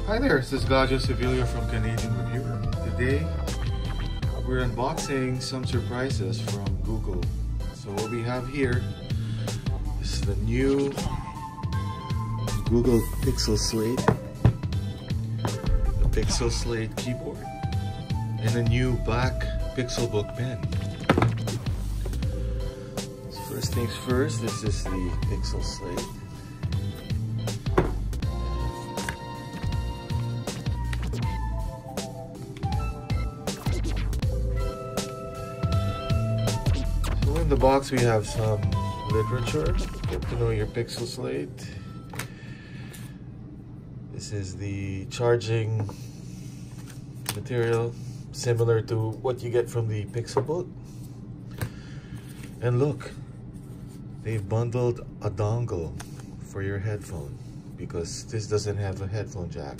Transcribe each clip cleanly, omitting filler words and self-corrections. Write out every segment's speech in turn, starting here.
Hi there, this is Gajo Sevilla from Canadian Reviewer. Today, we're unboxing some surprises from Google. So what we have here is the new Google Pixel Slate, the Pixel Slate keyboard, and a new black Pixelbook pen. So first things first, this is the Pixel Slate. In the box we have some literature. Get to know your Pixel Slate. This is the charging material, similar to what you get from the Pixelbook. And look, they've bundled a dongle for your headphone because this doesn't have a headphone jack.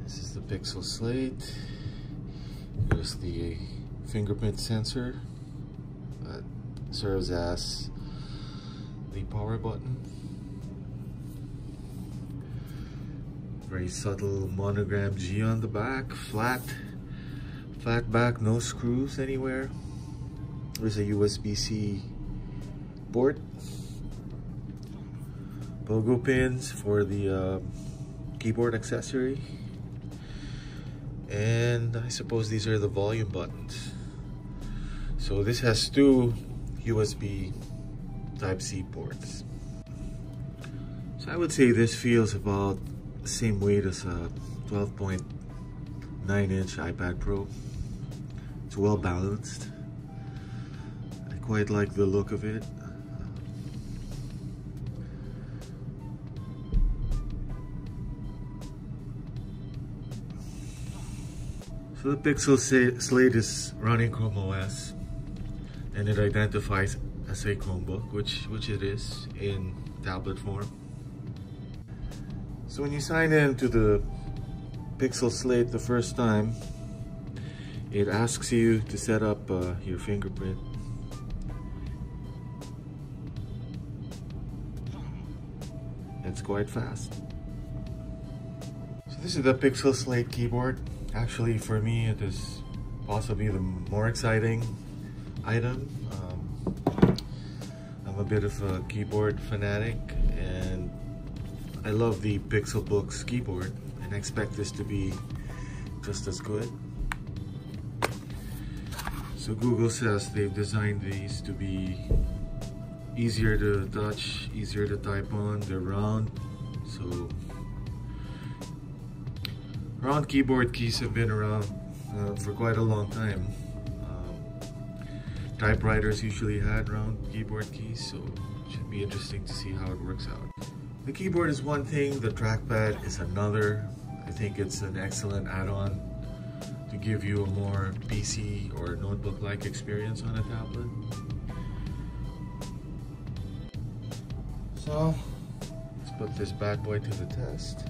This is the Pixel Slate. Here's the fingerprint sensor that serves as the power button. Very subtle monogram G on the back, flat back, no screws anywhere. There's a USB-C port, pogo pins for the keyboard accessory, and I suppose these are the volume buttons. So this has two USB Type-C ports. So I would say this feels about the same weight as a 12.9-inch iPad Pro. It's well balanced. I quite like the look of it. So the Pixel Slate is running Chrome OS, and it identifies as a Chromebook, which it is in tablet form. So when you sign in to the Pixel Slate the first time, it asks you to set up your fingerprint. It's quite fast. So this is the Pixel Slate keyboard. Actually, for me, it is possibly the more exciting item. I'm a bit of a keyboard fanatic, and I love the Pixelbook's keyboard, and I expect this to be just as good. So Google says they've designed these to be easier to touch, easier to type on. They're round, so round keyboard keys have been around for quite a long time. Typewriters usually had round keyboard keys, so it should be interesting to see how it works out. The keyboard is one thing, the trackpad is another. I think it's an excellent add-on to give you a more PC or notebook-like experience on a tablet. So let's put this bad boy to the test.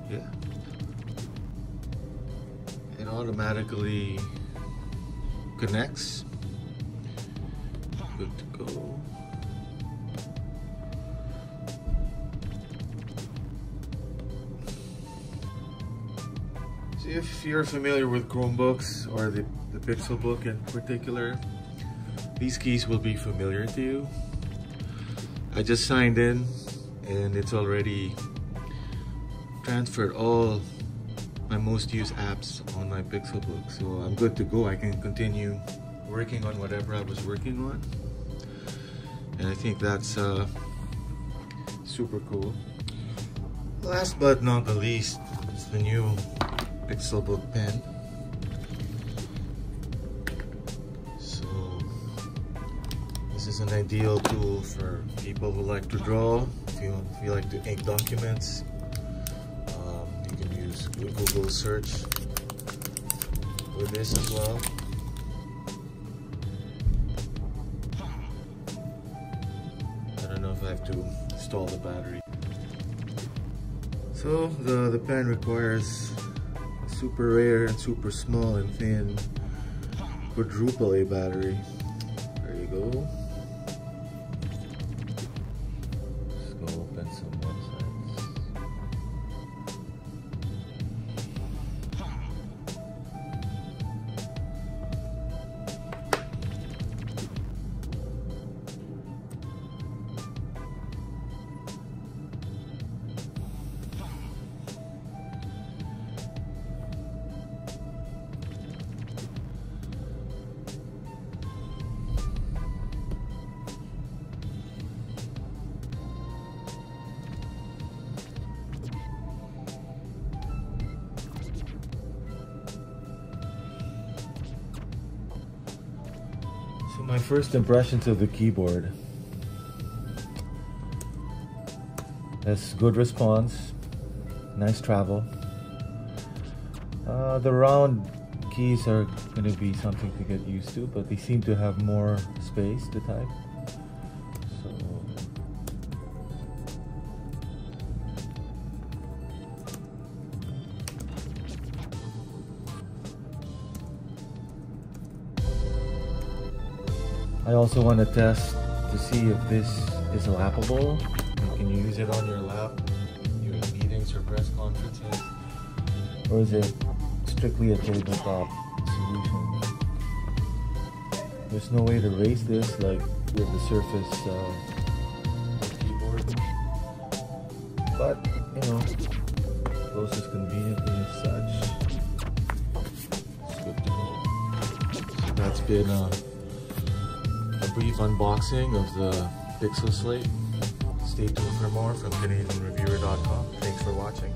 Yeah, it automatically connects. Good to go. So if you're familiar with Chromebooks or the Pixelbook in particular, these keys will be familiar to you. I just signed in and it's already transferred all my most used apps on my Pixelbook, so I'm good to go. I can continue working on whatever I was working on, and I think that's super cool. Last but not the least is the new Pixelbook pen. So this is an ideal tool for people who like to draw, if you like to ink documents. Google search with this as well. I don't know if I have to install the battery. So So the pen requires a super rare and super small and thin quadruple A battery. There you go. Let's go open some websites. So my first impressions of the keyboard. That's good response, nice travel. The round keys are going to be something to get used to, but they seem to have more space to type. So I also want to test to see if this is lappable. You can use it on your lap during meetings or press conferences, or is it strictly a tabletop solution? There's no way to raise this like with the Surface keyboard, but you know, closes conveniently as such. It's good to go. So that's been a brief unboxing of the Pixel Slate. Stay tuned for more from CanadianReviewer.com. Thanks for watching.